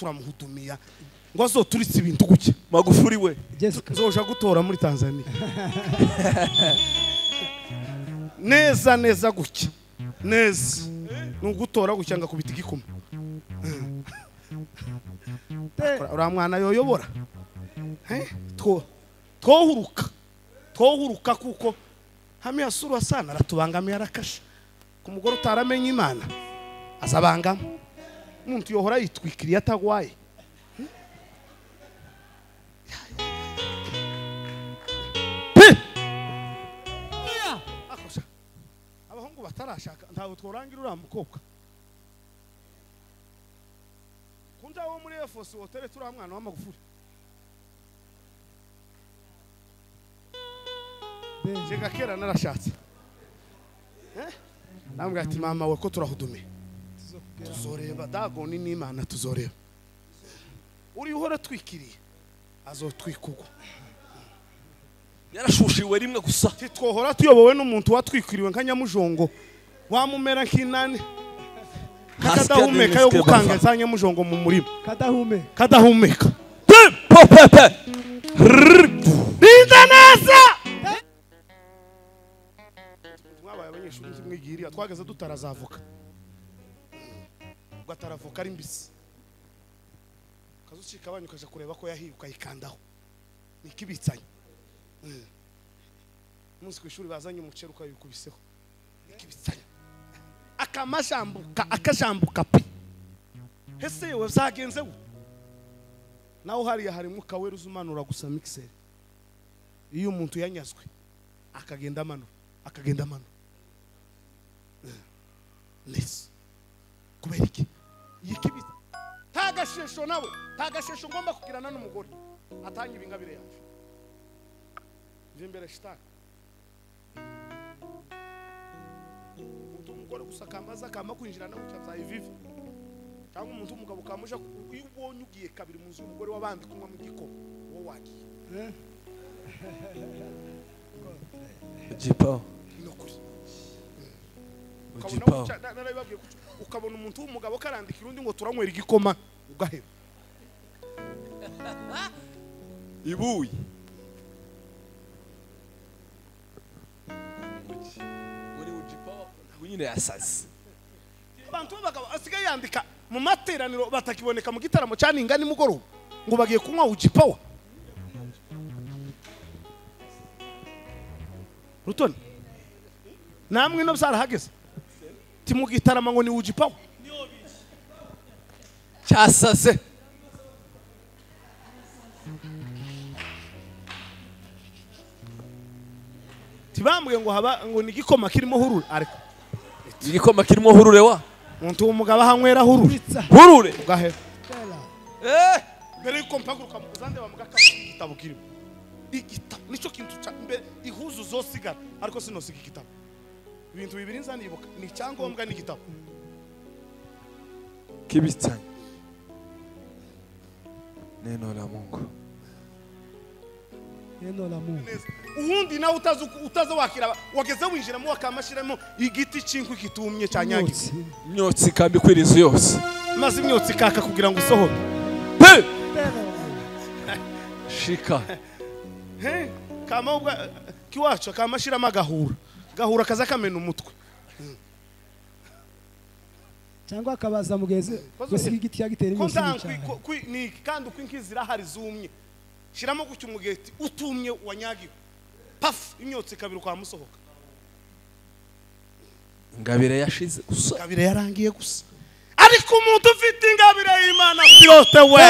turamuhudumiya ngo azoturitse ibintu guke Magufuli we nzoja gutora muri Tanzania neza neza guke neza nugutora guke nga kubita igikoma ura mwana yoyobora twohuruka kuko hamwe asura sana aratubangamiye arakasha kumugoro utaramenye Imana azabangama umuntu yohora yitwikiriye atagwaye abahungu batarashaka ntawe tworangira uriya mukobwa kunja wo muri Efos hotel turiya mwana w'Amagufuli Jega kera narashatse nambwira ati mama we ko turahudume tuzoreba dagoni n'Imana tuzoreba uri uhora twikiriye azotwikugwa yarashushiwe rimwe gusa titwohora tuyobowe n'umuntu watwikiriwe nka Nyamujongo wamumera nk'inani kadahumeka yo gukanga za Nyamujongo mu murima kadahumeka pepe Binda neza mwabaye abanyeshuri mwigiriye twageze tutarazavuka ugataravuka ari mbisi kazucika abanyu kaje kureba ko yahiye ukayikandaho nikibitsanye umunsi ku ishuri bazanye umucero ukayikubiseho nikibitsanye akajambuka pi hese yewe zagenze we naho hariya hari mwuka wera uzumanura gusa mixer iyo umuntu yanyazwe akagenda amano nese kubera iki yikibitsa tagashesho nabo tagashesho ngomba kugirana n'umugore atanye ibingabire yaje nje mbere shitani umugore gusa kamaza kama kwinjirana ucyaza ivivi cyangwa umuntu umugabo kamuja iyo ubonye ugiye kabiri mu nzu umugore wabandi kunywa mu gikoma wo wagiye Jipa ukabona umuntu w'umugabo karandikira undi ngo turanywera igikoma ugaheba ibuye muri ujipa nyine yasaze abantu b'abagabo asigaye yandika mu materaniro batakiboneka mu gitaramo cyaninga ni mugoroba ngo bagiye kunywa ujipawa Rutoni namwe no byarahageze timugitarama ngo ni ujipawa cyasaze tibambwe ngo haba ngo ni gikoma kirimo hurure ariko igikoma kirimo hurure wa umuntu umugabo ahanywera hurure ugahera mbere yuko mpaguruka mu kuzande bamugaka igitabo kirimo igitabo nico kintu mbere ihuzu zosigara ariko sinosiga igitabo ibintu bibiri nzanibuka ni cyangombwa ni igitabo kibitsanye neno la Mungu ubundi nawe utaza wakira wageze winjiramo wakamashiramo igiti cinkwi kitumye cyanyagitse imyotsi kambi kwirizo yose maze imyotsi kaka kugira ngo isohoke shika kama ubwa kiwacu kamashiramo gahura kaza kamena umutwe cyangwa akabaza mugeze gusiga igiti yagitera imyotsi ni kandi uko inkizira hari zumye shiramo gucyo umugeti utumye wanyagiwe paf imyotsi kabiri kwa musohoka ingabire yashize gusa ingabire yarangiye gusa ariko umuntu ufite ingabire y'Imana yote we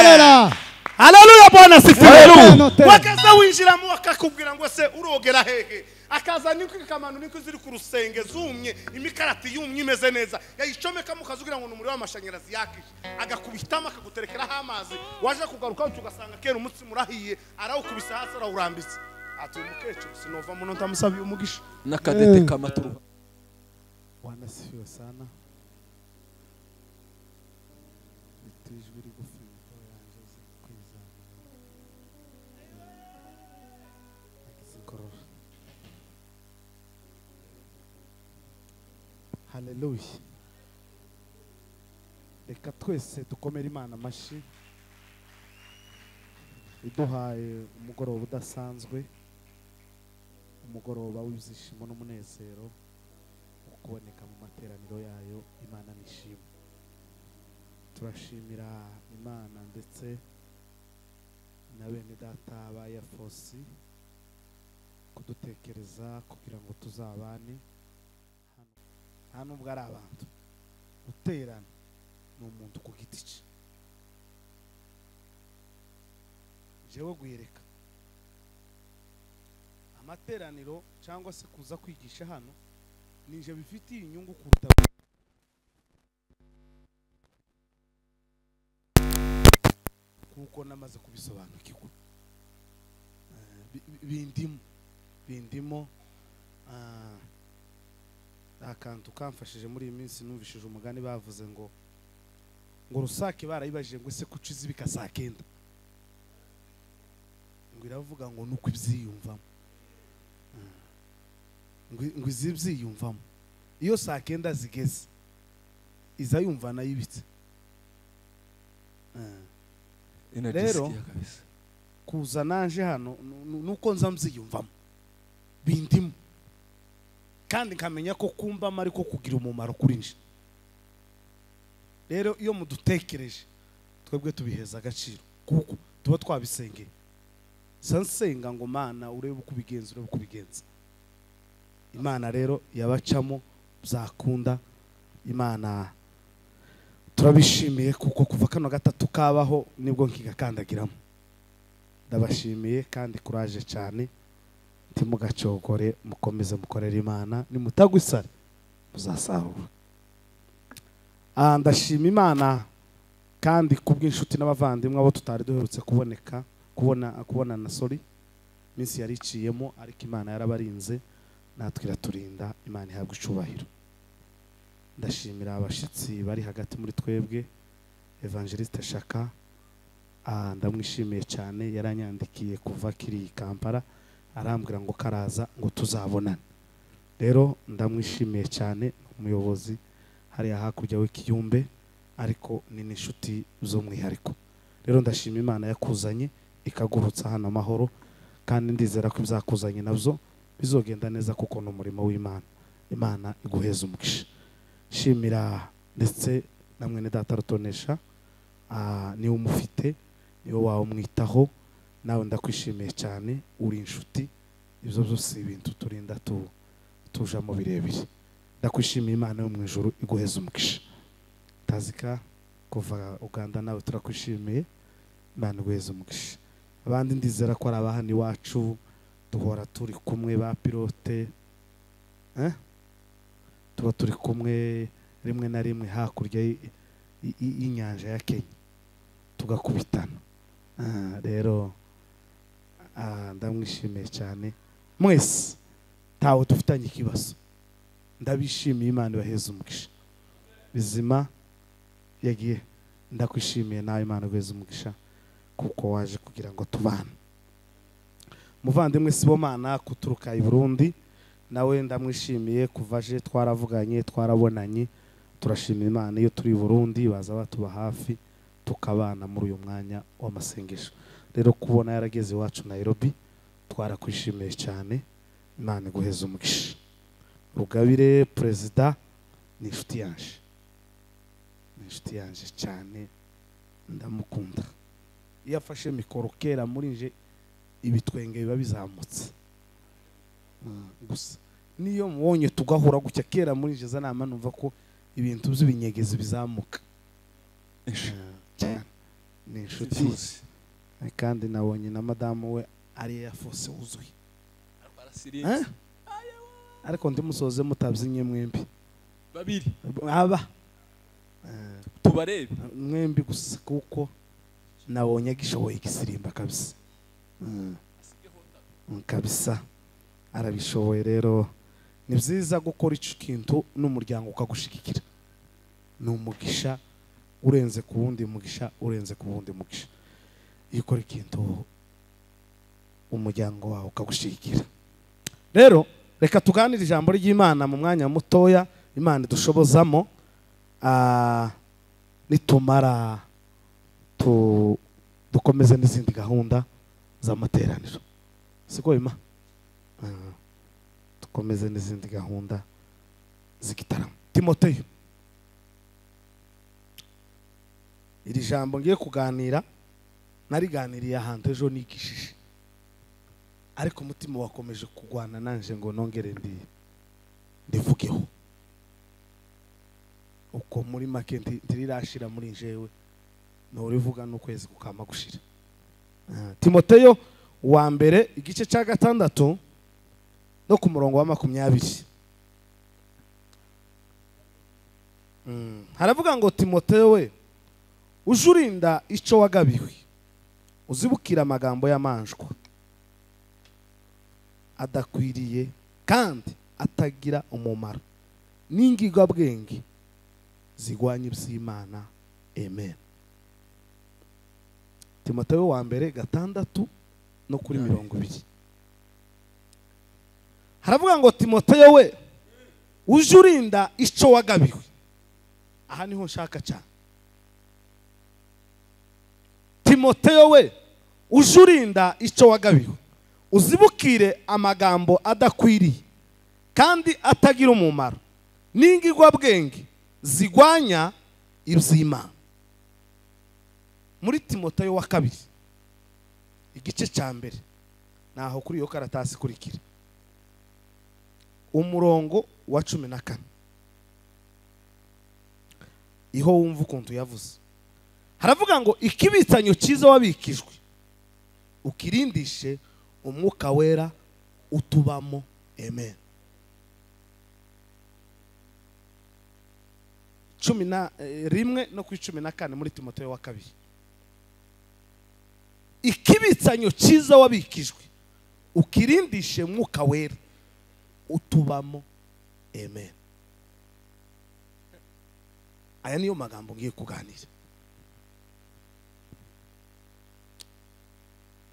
haleluya Bwana sifiwe wakaza winjiramo akakubwira ngo se urogera hehe akaza niko kamanu niko ziri ku rusenge zumye imikarati yumye imeze neza yayicomeka mu kazugira ngo numuri w'amashanyarazi yakije agakubitama akaguterekeraho amazi waje kugaruka ugasanga kera umutsi murahiye arawukubisa hasi arawurambitse ati umukecuru sinova muno ndamusabiye umugisha nakadete kamaturu Bwana sifiwe sana bitijwe rigufi yanjye kwizana zikorora haleluya reka twese dukomere Imana amashyi iduhaye umugoroba udasanzwe, umugoroba w'ibyishimo n'umunezero wo kuboneka mu materaniro yayo. Imana nishimwe. Turashimira Imana ndetse na bene data ba Yafosi kudutekereza kugira ngo tuzabane hano ubwo ari abantu guterana ni umuntu ku giti cye. jewe guhereka amateraniro cyangwa se kuza kwigisha hano nije bifitiye inyungu kuruta kuko namaze kubisobanukirwa. bindimo akantu kamfashije muri iyi minsi. Numvishije umugani bavuze ngo rusake barayibajije ngo ese kuci zibika saa 9, ngo iravuga ngo nuko ibyiyumvamo, ngo izibyiyumvamo iyo saa 9 zigeze iza yumva nayibitse. Rero kuza nanje hano nuko nza mziyumvamo bindimo kandi nkamenya ko kumbamo ariko kugira umumaro kuri nje. Rero iyo mudutekereje twebwe tubiheza agaciro kuko tuba twabisengeye. Sansenga ngo Mana urebe uko ubigenza. Imana rero yabacamo byakunda. Imana turabishimiye kuko kuva kano gatatu kabaho nibwo nkigakandagiramo. Ndabashimiye kandi kuraje cyane. Timugacogore mukomeze mukorera Imana, nimutagwisare muzasarura. Ndashima Imana kandi kubw'inshuti n'abavandimwe abo tutari duherutse kubona na sorry minsi yariciyemo, ariko Imana yarabarinze natwe iraturinda. Imana ihabwa icubahiro. Ndashimira abashitsi bari hagati muri twebwe. Evangeliste Shaka ndamwishimiye cyane, yaranyandikiye kuva kiri Kampala arambwira ngo karaza ngo tuzabonana. Rero ndamwishimiye cyane, umuyobozi hariya hakurya w'Ikiyumbe, ariko ni n'inshuti zo mwihariko. Rero ndashima Imana yakuzanye ikagurutsa hano amahoro, kandi ndizera ko bizakuzanye nabyo bizogenda neza kuko no murimo w'Imana. Imana iguheza umugisha. Shimira ndetse na mwene data Rutonesha, niwe umufite, niwe wawe umwitaho. Nawe ndakwishimiye cyane, uri inshuti. Ibyo byose ibintu turinda tuja mu birebire. Ndakwishimiye Imana yo mu ijuru iguheza umugisha. Tazika kuva Uganda nawe turakwishimiye, Imana iguheza umugisha. Abandi ndizera ko ari abahani wacu duhora turi kumwe ba pilote, tuba turi kumwe rimwe na rimwe hakurya y'inyanja ya Kenya tugakubitana. Rero ndamwishimiye cyane mwese, tawe dufitanye ikibazo. Ndabishimiye, Imana ibaheza umugisha. Bizima yagiye ndakwishimiye nawe, Imana igweza umugisha kuko waje kugira ngo tubane. Muvandimwe Sibomana kuturuka i Burundi, nawe ndamwishimiye kuvaje twaravuganye twarabonanye. Turashimira Imana iyo turi i Burundi baza batuba hafi tukabana muri uyu mwanya w'amasengesho. Rero kubona yarageze iwacu Nairobi twarakwishimiye cyane, Imana iguheza umugisha. Rugabire Perezida ni inshuti yanje cyane, ndamukunda. Iyo afashe mikoro kera muri nje ibitwenge biba bizamutse gusa, niyo mubonye tugahura gutya kera muri nje zanama numva ko ibintu by'ibinyegezi bizamuka cyane. Ni inshuti kandi nabonye na madamu we ari Yafosi wuzuye, ariko ndimusoze mutabyinnye mwembi babiri tubarebe mwembi gusa kuko nabonye agishoboye igisirimba kabisa. Kabisa arabishoboye. Rero ni byiza gukora icyo kintu n'umuryango ukagushigikira. Ni umugisha urenze ku wundi mugisha, urenze ku wundi mugisha. Iyo ukora ikintu umuryango wawe ukagushigikira. Rero reka tuganire ijambo ry'Imana mu mwanya mutoya Imana idushobozamo. nitumara dukomeze n'izindi gahunda z'amateraniro siko bima dukomeze n'izindi gahunda z'igitaramo. Timoteyo, iri jambo ngiye kuganira nariganiriye ahantu ejo nigishije, ariko umutima wakomeje kugwana nanje ngo nongere ndivugeho uko muri make ntirirashira muri njewe nurivuga n'ukwezi kukama gushira. Timoteyo wa mbere igice cya 6 no ku murongo wa 20 haravuga ngo Timoteyo we ujurinda ico wagabiwe, uzibukira amagambo y'amanjwa adakwiriye kandi atagira umumaro n'ingigabwenge zigwanye iby'Imana. Amen. Timoteyo wa mbere 6 no kuri 20 haravuga ngo Timoteyo we ujurinda ico wagabiwe. Aha niho nshaka cyane. Timoteyo we ujurinda ico wagabiwe, uzibukire amagambo adakwiriye kandi atagira umumaro n'ingigwabwenge zigwanya iby'Imana. Muri Timoteyo wa 2 igice cya mbere naho kuri iyo karatasi kurikira umurongo wa 14 iho wumva ukuntu yavuze. Haravuga ngo ikibitsanyo cyiza wabikijwe ukirindishe umwuka wera utubamo. Amen. 11 no ku 14 muri Timoteyo wa 2. Ikibitsanyo cyiza wabikijwe ukirindishe umwuka wera utubamo. Amen. Aya niyo magambo ngiye kuganira.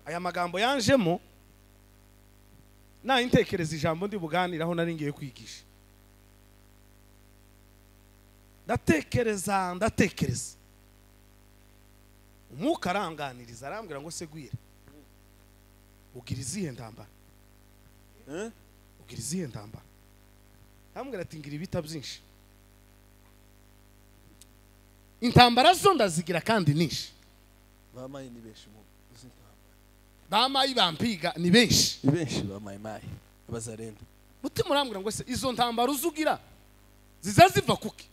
Aya magambo yanjemo na intekereza ijambo ndi buganiraho nari ngiye kwigisha. Ndatekereza umwuka aranganiriza arambwira ngo se gwire ugira izihe ndamba ugira izihe ndamba. Arambwira ati ngira ibita byinshi, intambara zo ndazigira kandi nishi. Bamayi ni benshi mu zintambara. Bamayi bampiga ni benshi. Ni benshi bamayi abazarenda. Mutima urambwira ngo se izo ntambara uzugira ziza ziva kuki?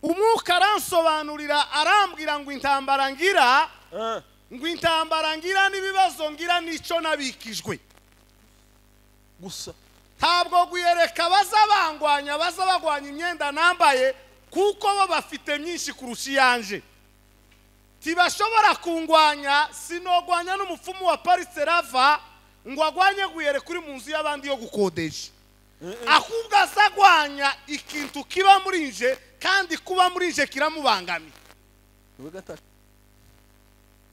Umwuka aransobanurira arambwira ngo intambara ngira n'ibibazo ngira nico nabikijwe gusa. Ntabwo guyereka bazabangwanya bazabagwanya imyenda nambaye kuko bo bafite myinshi kurusha yanje. Tibashobora kungwanya, sinogwanya n'umupfumu wa Paris Rava ngo agwanye guyere kuri mu nzu y'abandi yo gukodesha. Ahubwo azagwanya ikintu kiba muri nje kandi kuba muri nje kiramubangamiye.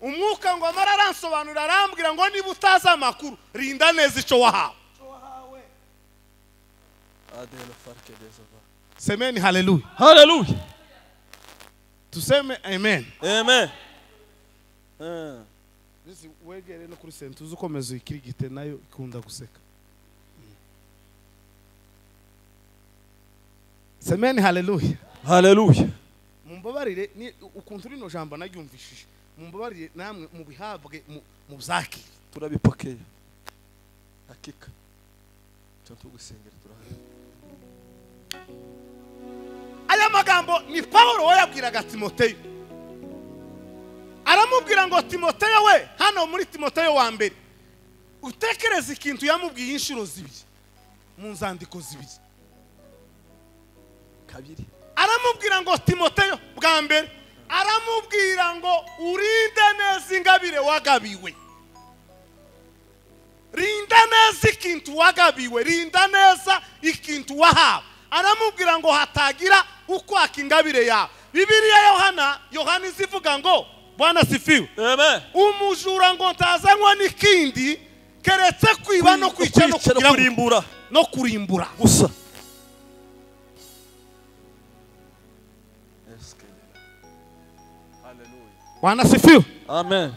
Umwuka ngo amara aransobanurira arambwira ngo niba utazi amakuru rinda neza ico wahawe. Semeni haleluya. Haleluya. Tuseme amen. Amen. Nisi wegere no kuri sentuzo ukomeza ikirigite nayo ikunda guseka. Semeni haleluya. Haleluya. Mumbabarire ni ukuntu rino jambo naryumvishije. Mumbabarire namwe mu bihabwe mu byaki turabipokeye. Hakika. Cyo gusengera turahari. Aya magambo ni Paulo wayabwiraga Timoteyo. Aramubwira ngo Timoteyo we hano muri Timoteyo wa mbere utekereza ikintu yamubwiye inshuro zibiri mu nzandiko zibiri. Kabiri aramubwira ngo Timoteyo bwa mbere aramubwira ngo urinde neza ingabire wagabiwe. Rinda neza ikintu wagabiwe, rinda neza ikintu wahawe. Aramubwira ngo hatagira ukwaka ingabire yawe. Bibiliya Yohana izivuga ngo Bwana sifiwe. Amen. Umujura ngo ntazanywa n'ikindi keretse kwiba no kwica no kurimbura gusa. wanasifiwe. Amen.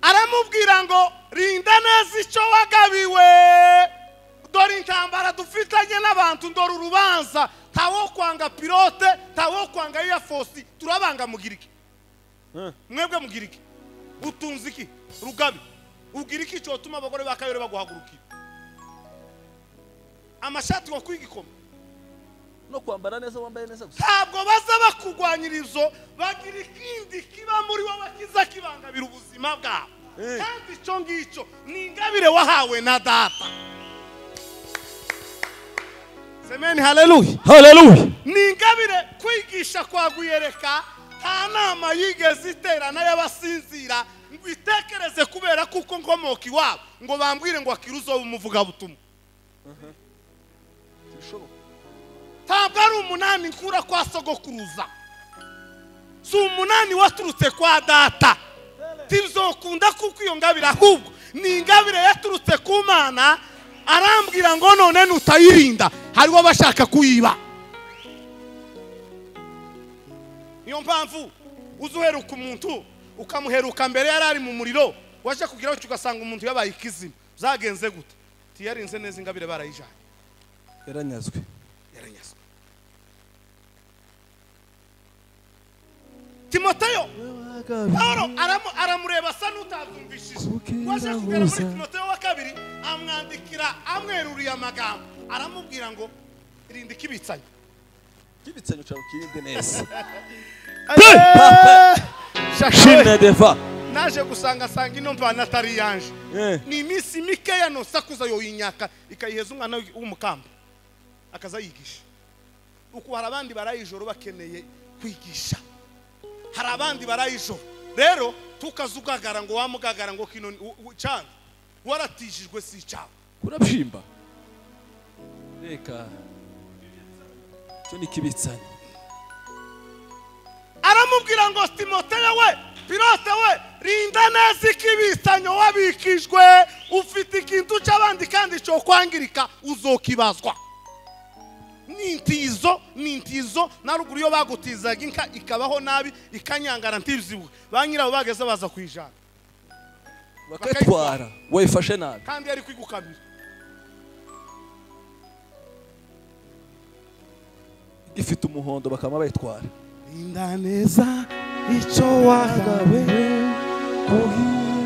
Aramubwira ngo rinda neza icyo wagabiwe, dore intambara dufitanye n'abantu, ndora urubanza, tawo kwanga pilote, tawo kwanga Air Force, turabanga mugiriki. Mwebwe mugiriki utunzi iki rugabi ugiriki cyo tuma abagore bakayore baguhagurukira amashati wa kwigikoma no kwambara neza, wambaye neza gusa. Ntabwo baza bakugwanyirizo, bagira ikindi kiba muri wowe kiza kibangabira ubuzima bwawe. Kandi icyo ngicyo ni ingabire wahawe na data. Semeni haleluya. Haleluya. Ni ingabire kwigisha kwa guyereka, nta nama yigeze iterana y'abasinzira ngo itekereze kubera kuko nkomoka iwabo ngo bambwire ngo akiruzo umuvuga butumwa. Ntabwo ari umunani nkura kwa sogokuruza, si umunani waturutse kwa data. Tizokunda kuko iyo ngabire ahubwo ni ingabire yaturutse ku Mana. Arambwira ngo none nutayirinda hariho bashaka kuyiba. Niyo mpamvu uzuheruka umuntu ukamuheruka mbere yarari mu muriro, waje kugira ngo ugasanga umuntu yabaye ikizima. Zagenze gute? Tiyarinze neza ingabire barayijanye. Yaranyazwe. Timoteyo Paulo aramureba asa n'utabyumvishije. Waje kugera muri Timoteyo wa kabiri amwandikira amweruriye amagambo, aramubwira ngo irinde kibitsanyo. Kibitsanyo cyawe kirinde neza. Shine deva. Naje gusanga ino mvana atari yanje. Ni iminsi mikeya no sakuza yo yinyaka ikayiheza umwana w'umukamba akaza yigisha. Uko hari abandi barayijoro bakeneye kwigisha, hari abandi barayijoro. Rero tukazugagara ngo wamugagara ngo kino cyane waratijijwe si cyawe kurabshimba. Reka cyo ni kibitsanyo. Aramubwira ngo Timoteyo we, pilote we, rinda neza ikibitsanyo wabikijwe, ufite ikintu cy'abandi kandi cyo kwangirika uzokibazwa. Nintizo naruguru yo bagutizaga inka ikabaho nabi ikanyangara ntibizibwe, banyiraho bageze baza kwijana bakatwara wayifashe nabi kandi yari kwigukabira. ifite umuhondo bakama bayitwara. Rinda neza icyo wagawe,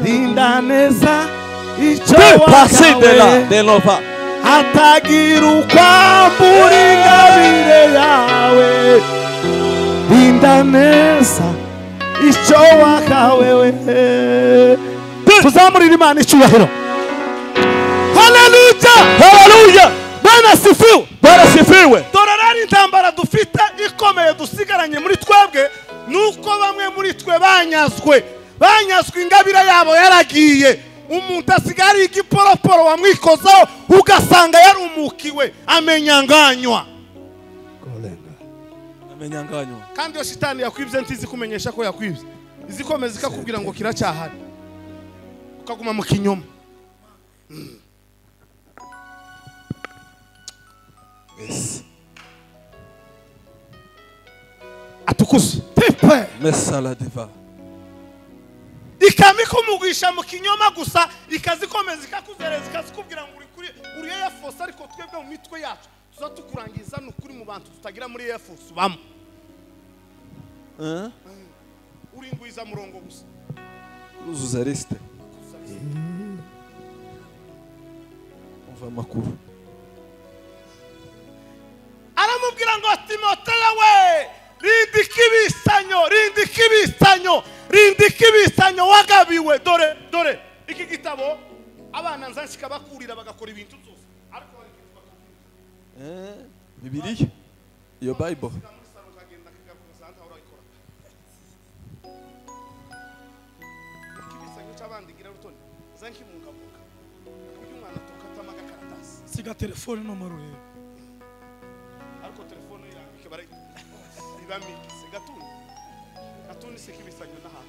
rinda neza icyo wagawe, delova hatagira ukwambura ingabire yawe. Rinda neza icyo wagawe. Tuzamurira Imana icyubahiro. Haleluya, haleluya. Bwana sifiwe, Bwana sifiwe. Dore rero intambara dufite ikomeye dusigaranye muri twebwe nuko bamwe muri twe banyazwe ingabire yabo yaragiye. Umuntu asigari igiporoporo wamwikozaho ugasanga yarumukiwe amenyanganywa. Kandi yo shitani yakwibye ntizi kumenyesha ko yakwibye, izikomeza ikakubwira ngo kiracyahari ukaguma mu kinyoma. Yes. Atukuze pepe mesala deva ikamikumugisha mu kinyoma gusa, ikazikomeza ikakuzereza ikazikubwira ngo uri Air Force, ariko twebwe mu mitwe yacu tuzatukurangiza n'ukuri mu bantu tutagira muri Air Force bamo. Uri ngwiza murongo gusa uzuza liste uva makuru. Aramubwira ngo Timoteyo we, rindi kibitsanyo wagabiwe. Dore iki gitabo abana nzanshika bakurira bagakora ibintu byose, ariko Bibiliya iyo Bible siga telefone no marure, ariko telefone yambike bare ibamikise gatuni sikibitsanyo naha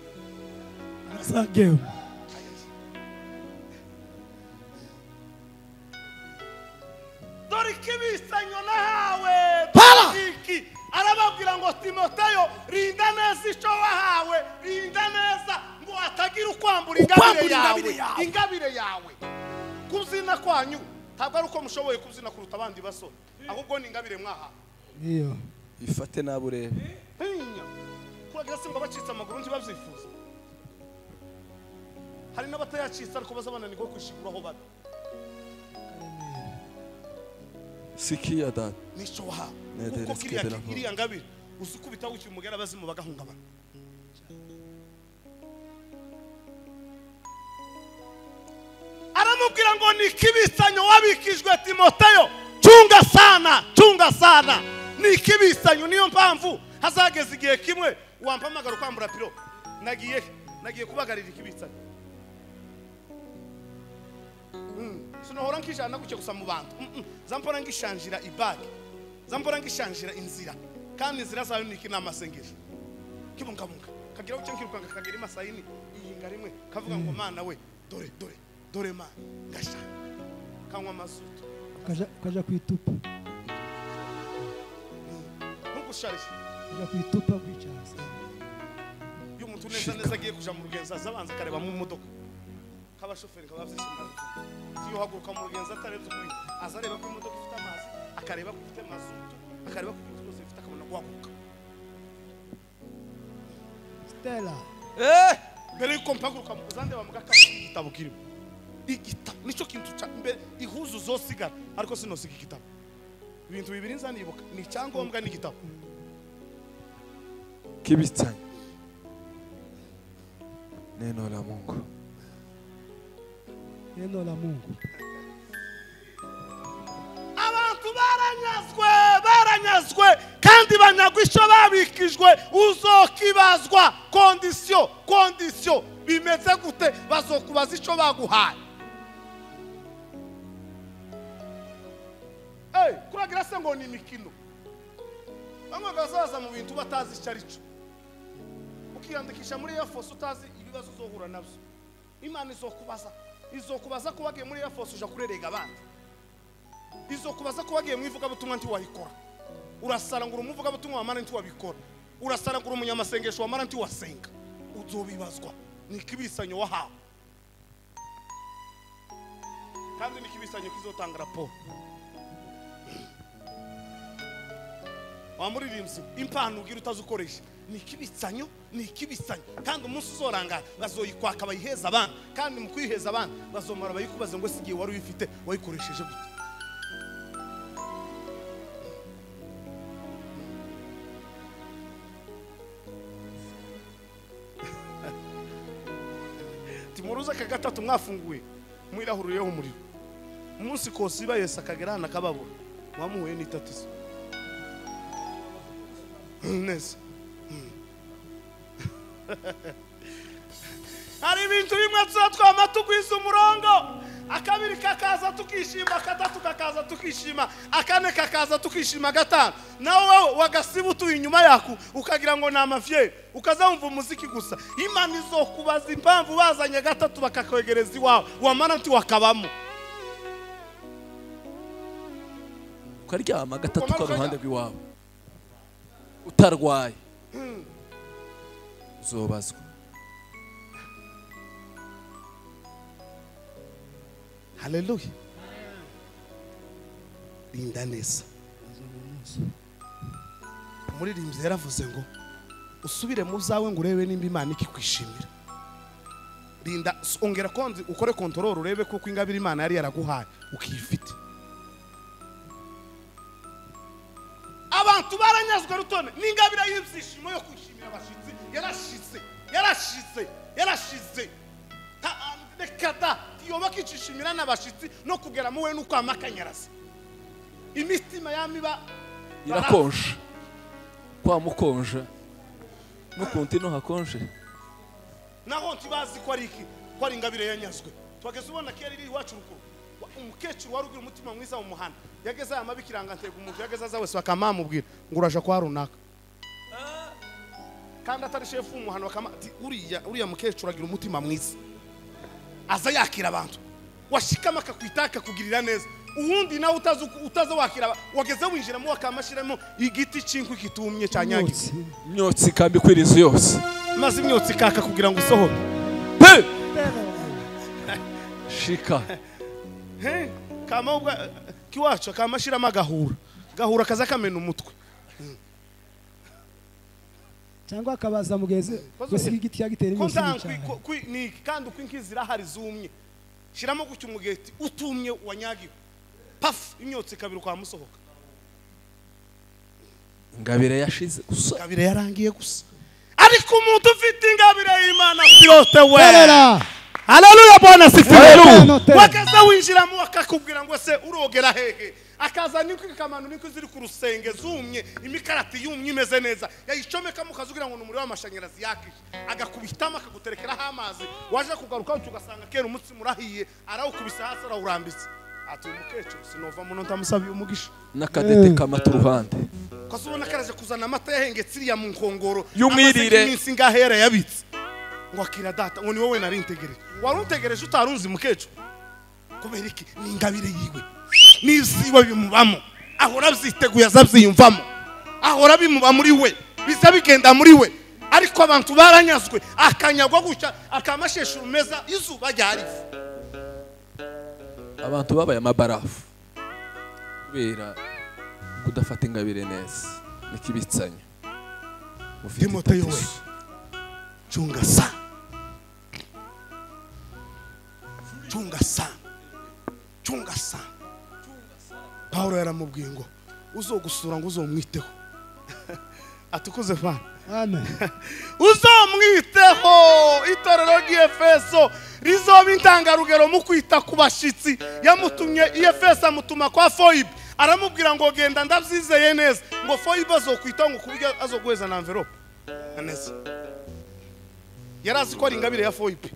nasageo. Dore kibitsanyo nahawe iki Timoteyo rinda neza icyo wahawe rinda neza ngo atagira ukwambura ingabire yawe kuzina kwanyu ntabwo ari uko mushoboye kuzina kuruta abandi basore ahubwo ni ingabire mwahawe iyo ifate nabo urebe kuragira se ngo bacitse amaguru ntibabyifuza hari n'abatayacitse ariko baza bananirwa kwishigura aho bari sikia dad nico wahawe uko kiriya ngabire uzikubita wiki umugera bazimu bagahungabana aramubwira ngo ni kibisanyo wabikijwe Timoteyo chunga sana ni kibisanyo niyo mpamvu hazageze igihe kimwe wampamagara kwambura piro nagiye kubagarira ikibisanyo sinohora nkijana gucye gusa mu bantu zampora ngishanjira ibage zampora ngishanjira inzira kandi inzira zayo ni kinama sengesho kibungabunga kagira ucye nkirukanga kagira imasayini iyinga rimwe kavuga ngo mana we dore ma gasha kanwa mazuto kaja kwitupa nugusharisha kaja kwitupa kwicaza yo muntu neza agiye kuja mu rugenza zabanza kareba mu modoka kabashoferi kabavyishimira iyo haguruka mu rugenza atarebye kuri azareba ko imodoka ifite amazi akareba ko ifite mazuto akareba ko cyose ifite akabona guhaguruka Stella mbere yuko mpaguruka mu zande bamugaka igitabo kirimo igitabo nico kintu ca mbere ihuzu zosigara ariko sinosiga igitabo ibintu bibiri nzanibuka ni cyangombwa n'igitabo kibisanya neno la Mungu abantu baranyazwe kandi banyagwa icyo babikijwe uzokibazwa kondisiyo bimeze gute bazokubaza icyo baguhaye kuragira se ngo ni imikino bamwe bazaza mu bintu batazi icyo ari cyo ukiyandikisha muri Air Force utazi ibibazo uzohura nabyo Imana izokubaza ko wagiye muri Air Force uja kurerega abandi izokubaza ko wagiye mu ivugabutumwa nti wayikora urasara ngo umuvugabutumwa wamara nti wabikora urasara ngo umunyamasengesho wamara nti wasenga uzobibazwa ni kibisanyo wahawe kandi ni kibisanyo kizotanga raporo wamuririmbyi impano ugira utazukoresha ni kibisanyo kandi umunsi uzorangara bazoyikwaka bayiheza abana kandi mu kwiheza abana bazomara bayikubaze ngo sigiye wari uyifite wayikoresheje gute timuruza kagatatu mwafunguye mwirahuriyeho umuriro umunsi kose iba Yesu akagera hano akababura wamuhuye n'itatizo neza hari ibintu bimwe twama tugwiza umurongo akabiri kakaza tukishima akatatu kakaza tukishima akane kakaza tukishima gatanu nawe wagasiba utuye inyuma yaku ukagira ngo na mafye ukazamva umuziki gusa Imana izokubaza impamvu bazanye gatatu bakakwegereza iwawe wamara nti wakabamo ukaryama gatatu kwa ruhande rw'iwawe utarwaye uzobazwa haleluya rinda neza umuririmbyi yaravuze ngo usubire mu zawe ngo urebe nimba Imana ikikwishimira rinda ongera konzi ukore control urebe kuko ingabire Imana yari yaraguhaye ukifite abantu baranyazwe rutone n'ingabire y'ibyishimo yo kwishimira abashitsi yarashize rekada yobaka icishimira n'abashitsi no kugera muwe nuko amakanyarazi imitima yamiba irakonje kwa mukonje nukunti no hakonje naho ntibazi ko ari iki ko ari ingabire yanyazwe twageze ubona kera iri iwacu rukuru umukecuru wari ugira umutima mwiza mu muhanda yageze amabikiranga ntego umuntu yageze aza wese bakamamubwira ngo uraje kwa runaka kandi atari shefu w'umuhanda bakamati uriya mukecuru agira umutima mwiza aza yakira abantu washikama akakwitaka kugirira neza uwundi nawe utaza wakira wageze winjiramo wakamashiramo igiti cinkwi kitumye cyanyagi imyotsi kambi kwirizo yose maze imyotsi kaka kugira ngo isohoke shika kama ubwa kiwacu kamashiramo gahura kaza kamena umutwe cyangwa akabaza mugeze gusiga igiti yagitera imyotsi ni kandi uko inkizira hari zumye shiramo gucyo umugeti utumye wanyagiwe paf imyotsi kabiri kwa musohoka ingabire yashize gusa ingabire yarangiye gusa ariko umuntu ufite ingabire y'Imana sirote we haleluya Bwana sifiwe wakaza winjiramo wakakubwira ngo se urogera hehe akaza niko ikamano niko ziri ku rusenge zumye imikarati yumye imeze neza yayicomeka mu kazugira ngo numuri w'amashanyarazi yakije agakubitama akaguterekeraho amazi waje kugaruka ugasanga kera umutsi murahiye arawukubisa hasi arawurambitse ati umukecuru sinova muno ndamusabiye umugisha nakadete kamata uruhande kwasubona karaje kuzana amata yahengetsiriya mu nkongoro y'umwirire iminsi ngahera yabitse ngo akira data ngo ni wowe nari ntegereje waruntegereje utarunzi mukecuru kubera iki ni ingabire yiwe n'iziwe bimubamo ahora byiteguye azabyiyumvamo ahora bimuba muri we biza bigenda muri we ariko abantu baranyazwe akanyagwa gucya akamashesha urumeza izuba ryarifu abantu babaye amabarafu kubera kudafata ingabire neza nikibitsanya Timoteyo we chunga sana Paulo yaramubwiye ngo uzogusura ngo uzomwiteho atukuze fana amen uzomwiteho itorero ry'Efeso rizoba intangarugero mu kwita ku bashitsi yamutumye Efeso amutuma kwa Foibe aramubwira ngo genda ndabyizeye neza ngo Foibe azokwitaho ngo kubyo azoguheza na envelope neza yarazi ko ari ingabire ya Foibe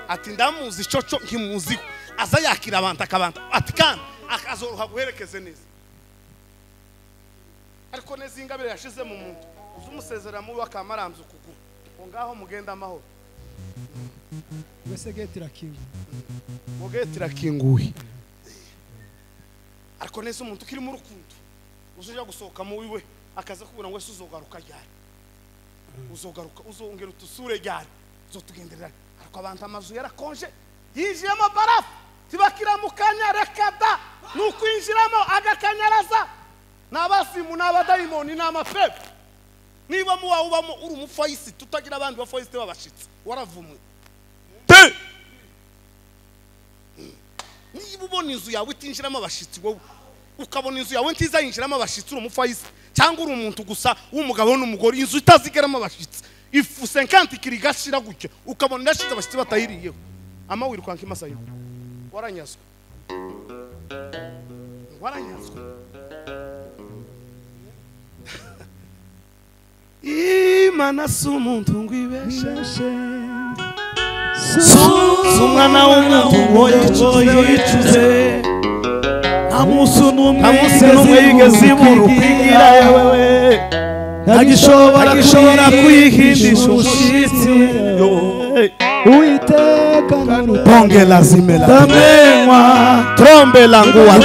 ati ndamuzi coco nkimuzi aza yakira abantu akabanta ati kandi akazoroha guherekeze neza ariko neza ingabire yashize mu muntu uzumusezera mu wakamaramza ukuguru ngo ngaho mugenda amahoro wese geti rakingu mugeti rakinguye ariko neza umuntu ukiri mu rukundo uzoja gusohoka mu wiwe akaza kubura ngo wese uzogaruka ryari uzogaruka uzongera utusure ryari uzotugenderera ariko abantu amazu yarakonje yinjiyemo barafu tibakira mu kanya rekada nukwinjiramo agakanyaraza n'abasimu n'abadayimoni n'amafebe niba muwa ubamo uri umufayisi tutagira abandi bafayisi babashitse waravumwe niba ubona inzu yawe itinjiramo abashitsi wowe ukabona inzu yawe ntiza yinjiramo abashitsi uri umufayisi cyangwa uri umuntu gusa w'umugabo n'umugore inzu itazigeramo abashitsi ifu 50 kirigashira gutyo ukabona ndashize abashitsi batahiriyeho ama wirukanka imasayo waranyazwe Imana sumuntu ngwibeshe Sumwana w'umuntu yicuze Amusu numwe yigeze murukigira wewe Nagishobora kwihindisha ushitsi Uiteka Bonge lazime la tamenwa Trombe langu wa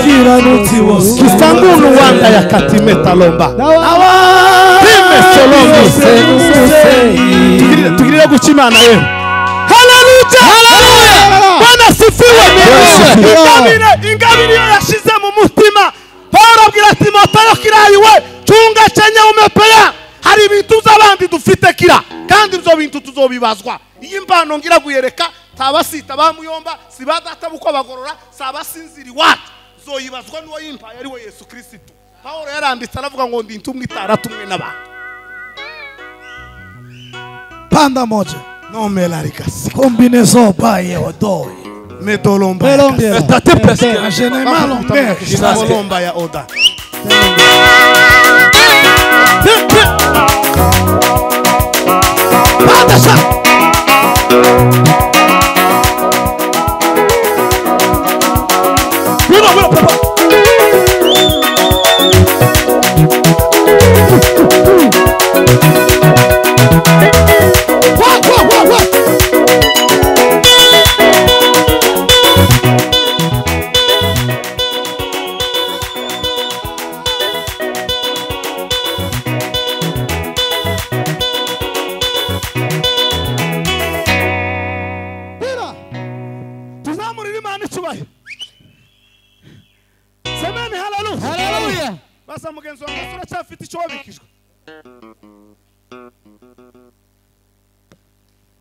kiranutsi wose Kisangunu wanga ya katimeta lomba Time solongi Tugirira guchimana wewe Hallelujah Bwana sifiwe ingabire yashize mu mutima Paulo abwira Timoteyo kirayiwe chunga chenye umepeya hari ibintu z'abandi dufite kira kandi ibyo bintu tuzobibazwa iyi mbano ngira guyereka tabasita bamuyomba sibadata buko bagorora sabasinziri wacu zoyibazwa n'uwo yimpaye ari we Yesu Kristo Paulo yaranditse aravuga ngo ndi intumwe itaratumwe n'abantu Panda moja nomela rikasi combinaison baye odoi medolomba tate presque généralement lombe medolomba ya oda Panda sa Mira papa uracyafite icyo wabikijwe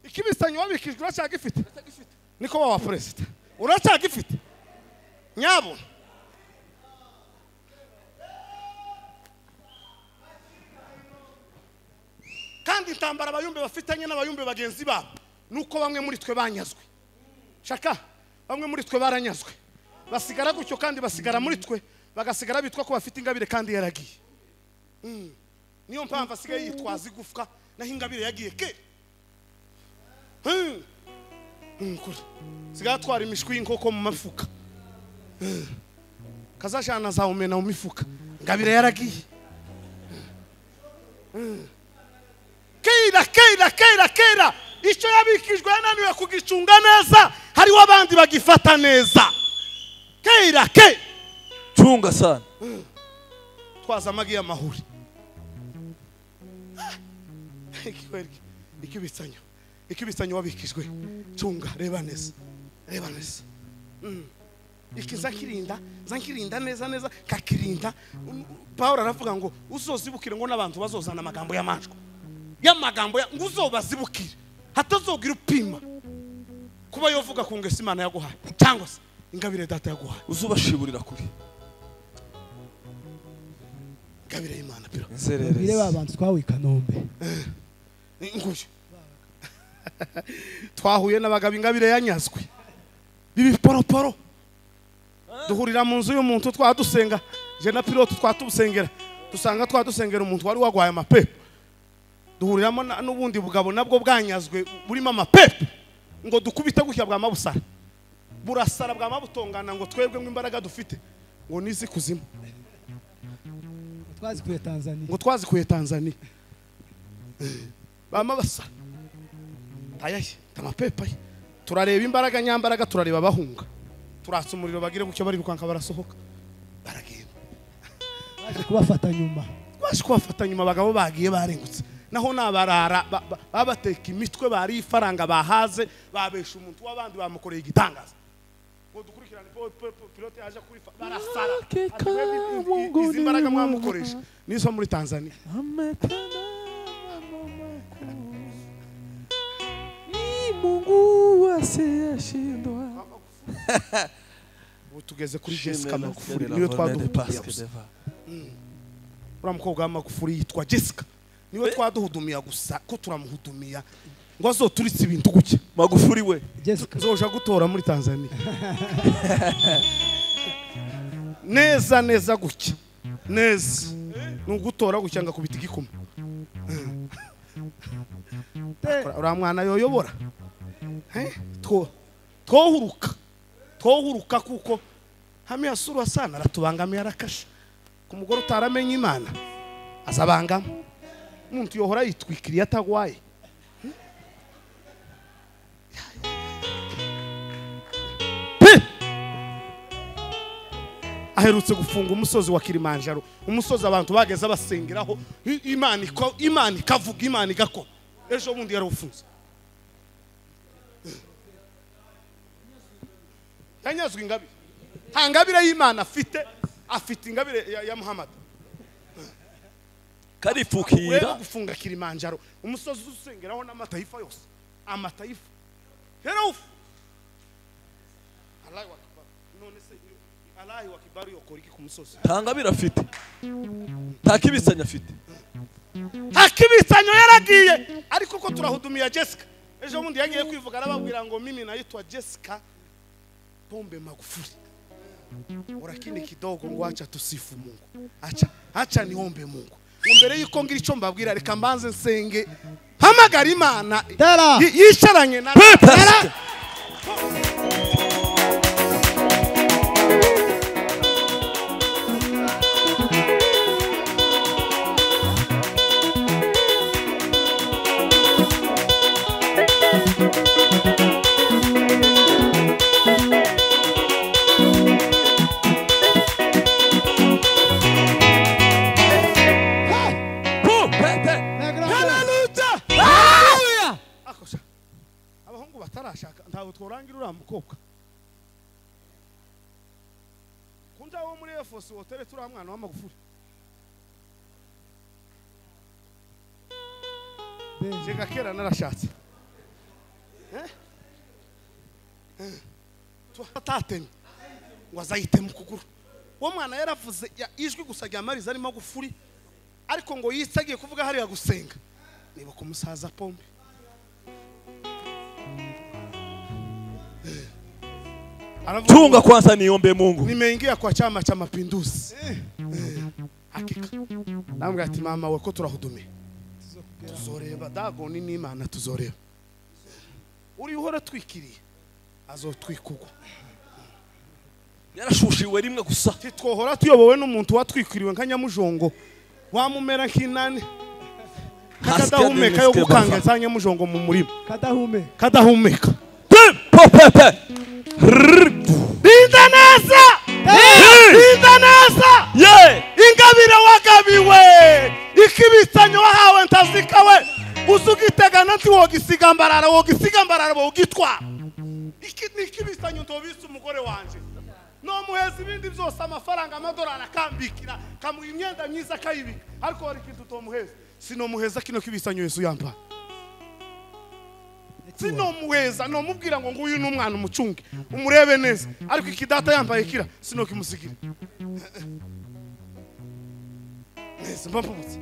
ikibisanyo wabikijwe uracyagifite niko wa president uracyagifite nyabo kandi intambara abayumbe bafitanye n'abayumbe bagenzi babo nuko bamwe muri twe banyazwe shaka bamwe muri twe baranyazwe basigara gutyo kandi basigara muri twe bagasigara bitwa ko bafite ingabire kandi yaragiye niyo mpamvu asigaye yitwaza igufwa naho ingabire yagiye ke sigaye atwara imishwi y'inkoko mu mafuka kazashana zawumena mu mifuka ingabire yaragiye Kera icyo yabikijwe yananiwe kugicunga neza hariho abandi bagifata neza kera chunga sana twaza amagi y'amahuri ikibisanyo wabikijwe chunga reba neza zankirinda neza kakirinda Paulo aravuga ngo uzozibukire ngo n'abantu bazozana amagambo y'amanjwe y'amagambo ngo uzobazibukire hatazogira upima kuba yovuga ku ngese Imana yaguhaye cyangwa se ingabire data yaguhaye uzubashiburira kuri ingabire y'Imana piro bire babantu twawe Kanombe nguye twahuye n'abagabo ingabire yanyazwe bibi poroporo duhurira mu nzu y'umuntu twadusenga je na pilote twatubusengera dusanga twadusengera umuntu wari wagwaye amapepo duhuriramo n'ubundi bugabo nabwo bwanyazwe burimo amapepo ngo dukubite gushya bwa mabusara burasara bwa mabutongana ngo twebwe imbaraga dufite ngo nizi kuzimu twazikuye Tanzania bama basa tayaye tamapepa turareba imbaraga nyambaraga turareba abahunga turatsa umuriro bagire gucyo bari bikwanka barasohoka baragenda baje kubafata nyuma bagabo bagiye barengutse naho nabarara babateka imitwe bari ifaranga bahaze babesha umuntu w'abandi bamukoreye igitangaza ngo dukurikirane pilote yaje kuri barasara izi mbaraga mwamukoresha nizo muri Tanzania Mungu asiyashindwa tugeze kuri Jessica Magufuli niyo twaduhudumiye gusa uramukobwa w'Amagufuli yitwa Jessica niwe twaduhudumiye gusa ko turamuhudumiya ngo azoturitse ibintu guke Magufuli we Jessica zoja gutora muri Tanzania neza guke neza nugutora gucyanga kubita igikoma uramwana yoyobora twohuruka kuko hamwe asura sana aratubangamiye arakasha ku mugore utaramenye Imana azabangama umuntu yohora yitwikiriye atagwaye aherutse gufunga umusozi wa Kilimanjaro umusozi abantu bageze basengeraho Imana ikavuga Imana igakora ejo bundi yarawufunze yanyazwe ingabire nta ngabire y'Imana afite ingabire ya Muhammad karipfukira gufunga Kilimanjaro umusozi usengeraho n'amataifa yose amataifa hero Allahu akbar none se Allahu akbar yokora iki ku musozi ntangabira afite ntakibisanya afite akibisanyo yaragiye ariko ko turahudumiya Jessica ejo bundi yagiye kwivuga arababwira ngo mimi naitwa Jessica Pombe Magufuli urakini kidogo ngo acha tusifu Mungu acha niombe Mungu mbere yuko ngira icyo mbabwira reka mbanze nsenge hamagara Imana yicaranye na ntawe tworangira uramukobwa kunja wo muri Force hotel turi mwana wa Magufuli Jega kera narashatse. Tuhatatenya. Ngo azayite mu kuguru. Uwo mwana yaravuze ijwi gusa rya Mariza arimo gufuri. Ariko ngo yitsagiye kuvuga hariya gusenga. Niba ku musaza pombe. Chunga kwanza niombe Mungu. Nimeingia kwa Chama cha Mapinduzi. Hakika. Namwe ati mama we ko turahudumye. Tuzoreba dago ni n'Imana tuzoreba. Uri uhora twikiriye azotwikugwa. Yarashushiwe rimwe gusa. Titwohora tuyobowe n'umuntu watwikiriwe nka Nyamujongo. Wamumera nk'inani. Kadahumeka yo gukanga za Nyamujongo mu murima. Kadahumeka. Popepe. Bindanasa! Bindanasa! Ye! Ingabire wagabiwe! Ikibitsanyo wahawe ntazikawe! Usugitegana nti wogisiga mbarara wogitwa. Ikibitsanyo ntobise umugore wanje. No muheza ibindi byose amafaranga amadolari akambikira kamuha imyenda myiza kayibika. Ariko wari kintu tomuheza. Sino muheza kino kibitsanyo Yesu yampa. Sino muheza no mubwira ngo nguyu n'umwana umucunge umurebe neza ariko ikidata yambaye kira sino kimusigira neza mbapubutse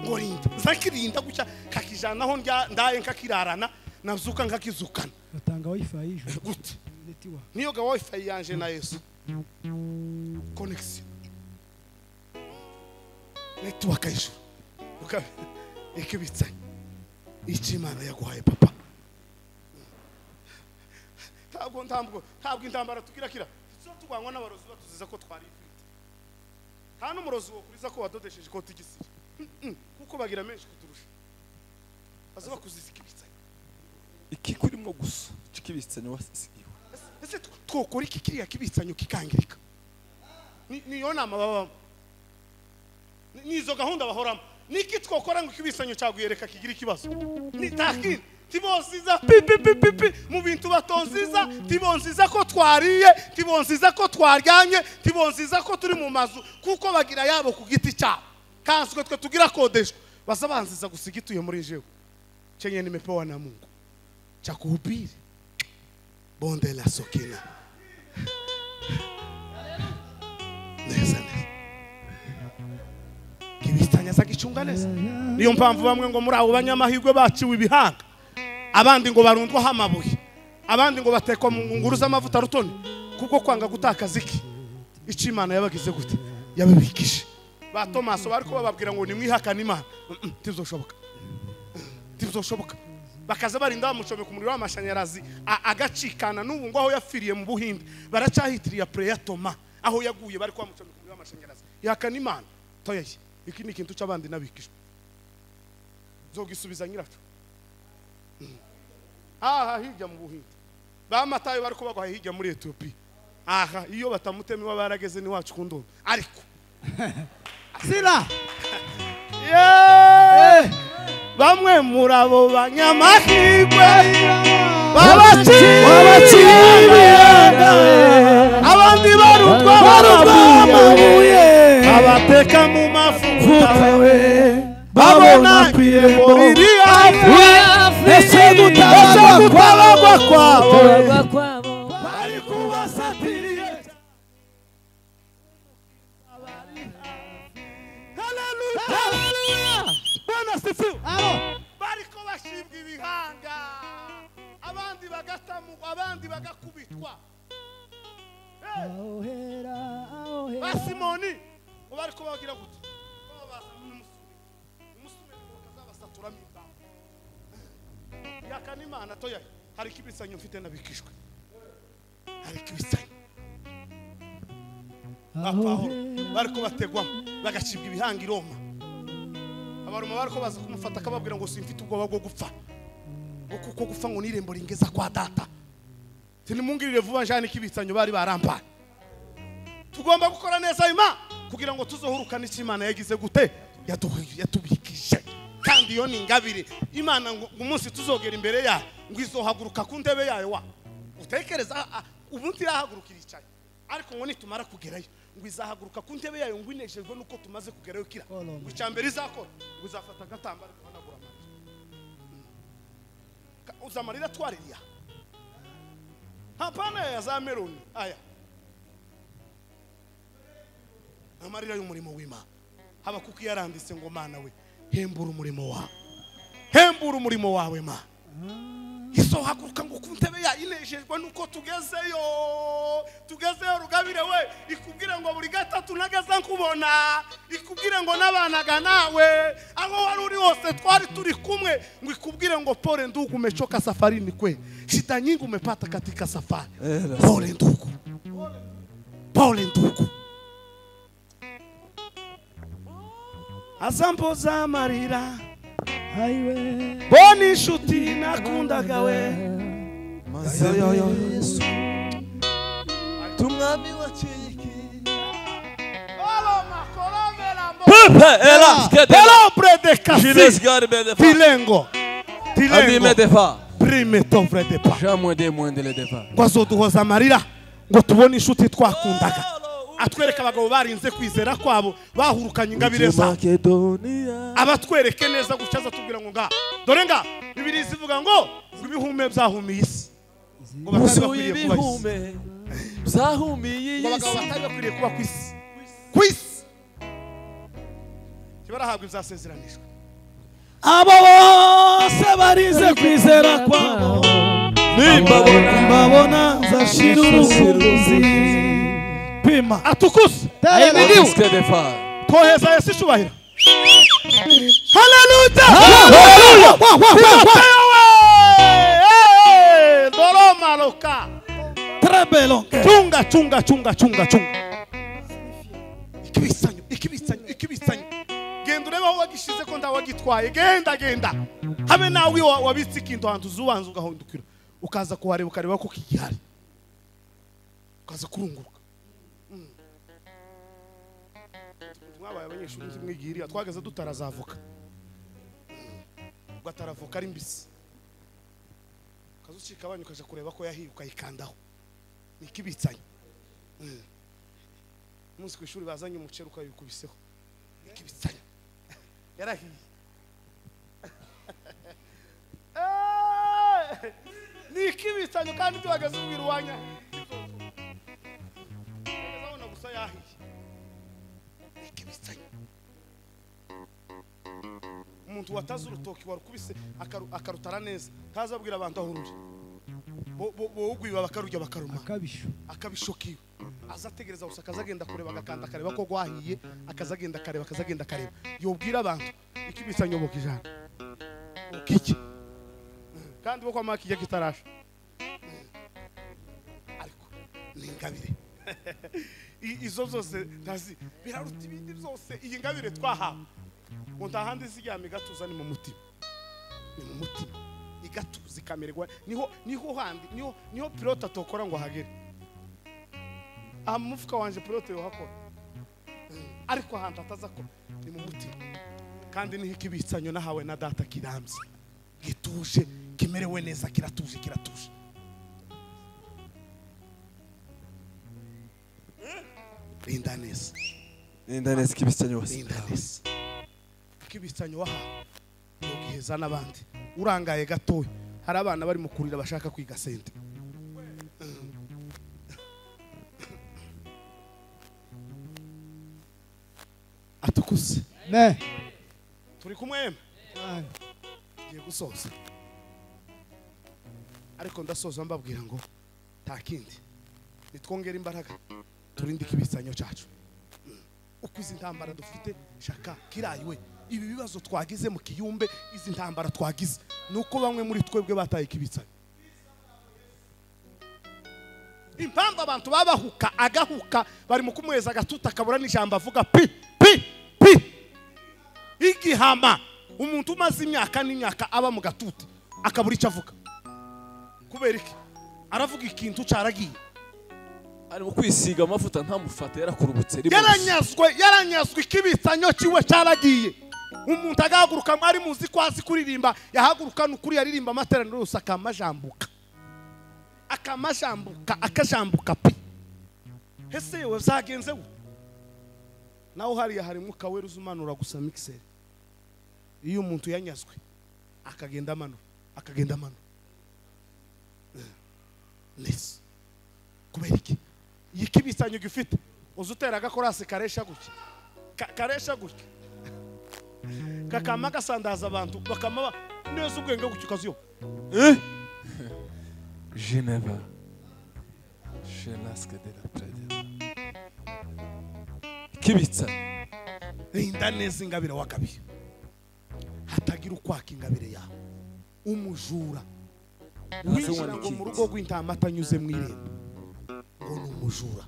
ngorinda zakirinda gucya kakijana ho ndaye nkakirarana nazuka nkakizukana utanga wifi y'ijoro gute niyo ga wifi yanje na Yesu connection network y'ijoro ikibitsa Ichimana yaguhaye papa. Ntabwo intambara tugira kira. Tugwangwa n'abarozi batuziza ko twari ifite. Hano umurozi wo kuriza ko wadodesheje ko tigisiri. Kuko bagira menshi kuturusha. Bazaba kuzizikibitsa. Iki kurimo gusa cikibitsanyo wasisiwe. Ese twokora iki kiriya kibitsanyo kikangirika. Niyo nama baba. Nizo gahunda bahoramo. Niki twokora ngo kibitsanyo cyaguyereka kigira ikibazo. Nitaki tibonziza pipi mu bintu batonziza tibonziza ko twariye tibonziza ko twaryanye tibonziza ko turi mu mazu kuko bagira yabo ku giti cyabo kanswe twe tugira kodeshwa basabanziza gusigituye muri jewe chenye nimepewa na Mungu cha kuhubiri bonde la sokina neza kibitanya sagichunga neza niyo mpamvu bamwe ngo muri abo banyamahirwe baciwe ibihanga abandi ngo barundwa hamabuye abandi ngo batekwa mu ngunguru z'amavuta rutoni kuko kwanga gutakaza iki Ichimana yabagize gute yabibikije ba Tomaso bariko bababwira ngo nimwihakana Imana tizoshoboka bakaza barinda bamucome ku muriro w'amashanyarazi agacikana n'ubu ngo aho yafiriye mu Buhinde baracahitiriye prayer Toma aho yaguye bari kwa mucome ku muriro w'amashanyarazi yakana Imana toyaye iki ni kintu cy'abandi nabikije zogisubiza nyiracu aha hirya mu Buhinde bamataye bariko bagwa hirya muri Ethiopia aha iyo batamutemi wabarageze ni wacu kundo ariko sira bamwe murabo banyamahirwe abandi barutwa amabuye abateka mu mafuta babona irembo riri hafi ese gutabagwa kwabo bari kubasatiriye haleluya bana sifiwe bariko bashibwa ibihanga abandi bagatamugwa abandi bagakubitwa basimoni bariko bagira gute yakana Imana toya hari kibitsanyo mfite nabikishwe hari kibitsanyo apaho bariko bategwamo bagacibwa ibihanga i Roma abaroma bariko baza kumufata akababwira ngo simfite ubwoba bwo gupfa kuko gupfa ngo nirembo ringeza kwa data tinimungirire vuba njani kibitsanyo bari barampa tugomba gukora neza Imana kugira ngo tuzohurukana Ichimana yagize gute yatubikije kandi iyo ni ingabire Imana ngo umunsi tuzogera imbere ya ngo izohaguruka ku ndebe yayo wa utekereza ubunti yahagurukira icaye ariko ngo nitumara kugerayo ngo izahaguruka ku ntebe yayo ngo inejejwe nuko tumaze kugerayo kira ngo icyambere izakora ngo izafata agatambaro kuhanagura amarira uzamarira twaririya hapana ya za meloni aya amarira y'umurimo w'Imana haba kuko yaranditse ngo Mana we hembura umurimo wawe hembura umurimo wawe ma iso haguruka ngo ku ntebe ya inejejwe nuko tugezeyo Rugabire we ikubwira ngo buri gatatu nagaza nkubona ikubwira ngo nabanaga nawe aho wari uri hose twari turi kumwe ngo ikubwire ngo pole ndugu umechoka safarini kwe shida nyingi umepata katika safari pole ndugu azampoza amarira boni inshuti nakundaga we Yesu tumwami waciki Pepe elas que Tilengo Abime defa prime tovre de pa jamwende mwendele defa Kwazoduhoza amarira ngo tubone inshuti twakundaga atwereka abagabo barinze kwizera kwabo bahurukanye ingabire za abatwereke neza gucaza tubwira ngo nga dore nga Bibiliya ivuga ngo ibihume byahumiye isi ngo batari bakwiriye kuba isi byahumiye ngo abagabo batari bakwiriye kuba ku isi kibarahabwa ibyasezeranishwe abo bose barize kwizera kwabo nimbabona zashira uruzi pima atukuse koheza Yesu ishubahira haleluya doroma loka trebelo chunga ikibitsanyo genda urebe aho wagishize ko ndawagitwaye genda habe nawe wabitse ikintu hantu zubanza ugahondukira ukaza kuhareba ukareba ko kigihari ukaza kurunguruka mwabaye abanyeshuri mwigiriya twageze dutarazavuka ugataravuka ari mbisi kazucika abanyu kaje kureba ko yahiye ukayikandaho nikibitsanyo umunsi kwishuri bazanye umucero ukayikubiseho nikibitsanyo yarahiye nikibitsanyo kandi twageze ubwira uwanya abona gusa yahiye umuntu wataza urutoki warukubise akarutara neza ntazabwira abantu aho ruri bo ugwiba bakarujya bakaruma akabisho kiwe azategereza gusa akazagenda kureba agakanda akareba ko gwahiye akazagenda kareba yobwira abantu ikibitsanyo bokijana ukiki kandi bo kwa makije kitarasha ariko ni ingabire izo zose ntazi biraruta ibindi byose iyi ngabire twahawe ngo ntahandi zijyame gatuza ni mu mutima igatuza ikamererwa niho handi niho pilote atokora ngo hagere mufuka wanje pilote yohakora ariko ahantu atazakora ni mu mutima kandi niho ikibitsanyo nahawe na data kirambye gituje kimerewe neza kiratuje Indanes kibitsanyo wose kibitsanyo wahawe yogiheza n'abandi urangaye gatoya hari abana bari mu kurira bashaka kwiga sente atukuse turi kumwe ngiye gusoza ariko ndasoza mbabwira ngo nta kindi nitwongera imbaraga turinde ikibitsanyo cyacu uko izi ntambara dufite shaka kirayiwe ibi bibazo twagize mu kiyumbe izi ntambara twagize nuko bamwe muri twebwe bataye ikibitsanyo impamvu abantu babahuka agahuka bari mu kumweza agatuta akabura n'ijambo avuga pi igihama umuntu umaze imyaka n'imyaka aba mu gatuta akabura icyo avuga kubera iki aravuga ikintu cyaragiye ari mu kwisiga amavuta ntamufate yarakurubutse yaranyazwe ikibitsanyo kiwe cyaragiye umuntu agahaguruka mwari muzi ko azi kuririmba yahaguruka n'ukuri yaririmba amateraniro yose akamajambuka pe ese yewe byagenze we naho hariya hari mwuka wera uzumanura gusa mixer iyo umuntu yanyazwe akagenda amano nese kubera iki yikibisanyo gifite uzutera gakorase karesha gutya kakama gasandaza abantu bakama neza ubwenge gutya kaziyo Geneva Shenaske de la Prédire kibitsa rinda neza ingabire wakabiye hatagira ukwaka ingabire yawe umujura winjira ngo mu rugo rw'intama atanyuze mu irembo ngo ni umujura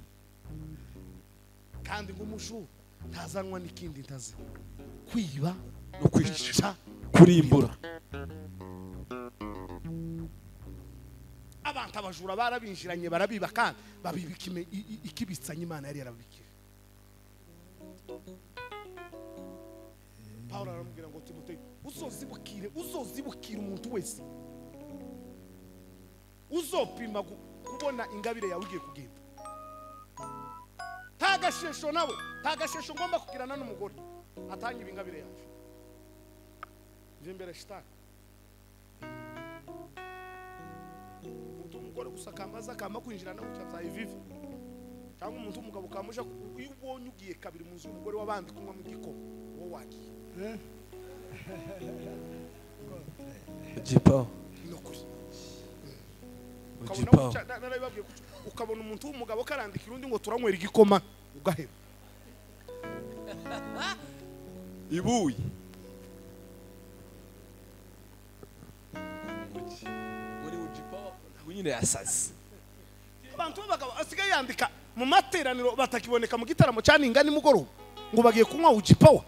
kandi ngo umujura ntazanwa n'ikindi ntazi kwiba no kwica kurimbura abantu abajura barabinjiranye barabiba kandi babibika ikibitsanya Imana yari yarabikije Paulo aramubwira ngo Timoteyo uzozibukire umuntu wese uzopima kubona ingabire yawe ugiye kugenda tagashesho nawe tagashesho ngomba kugirana n'umugore atanyiba ingabire yawe nje mbere shitani umugore gusa kamaza kama kwinjirana gucya byayivive cyangwa umuntu umugabo kamuja iyo ubonye ugiye kabiri mu nzu umugore wabandi kunywa mu gikoma wo wagiye Jipao nokuri Jipao narababwiye ukabona umuntu w'umugabo karandikira undi ngo turanywera igikoma ugaheba ibuye muri Jipao nyine yasaze abantu bagabo asigaye yandika mu materaniro batakiboneka mu gitaramo cyaninga ni mugoroba ngo bagiye kunywa ujipawa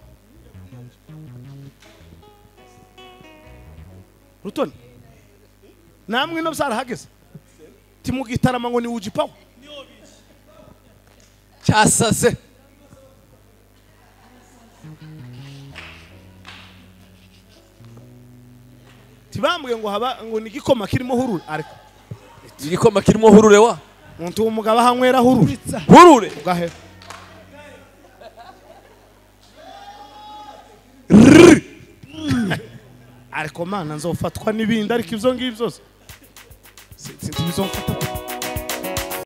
Rutoni namwe no byarahageze timugitarama ngo ni ujipawa cyasase tibambwe ngo haba ngo ni igikoma kirimo hurure ariko igikoma kirimo hurure wa umuntu w'umugabo ahanywera hurure ugaheba ariko mana nzofatwa n'ibindi ariko ibyo ngibyo byose sinzi bizomfata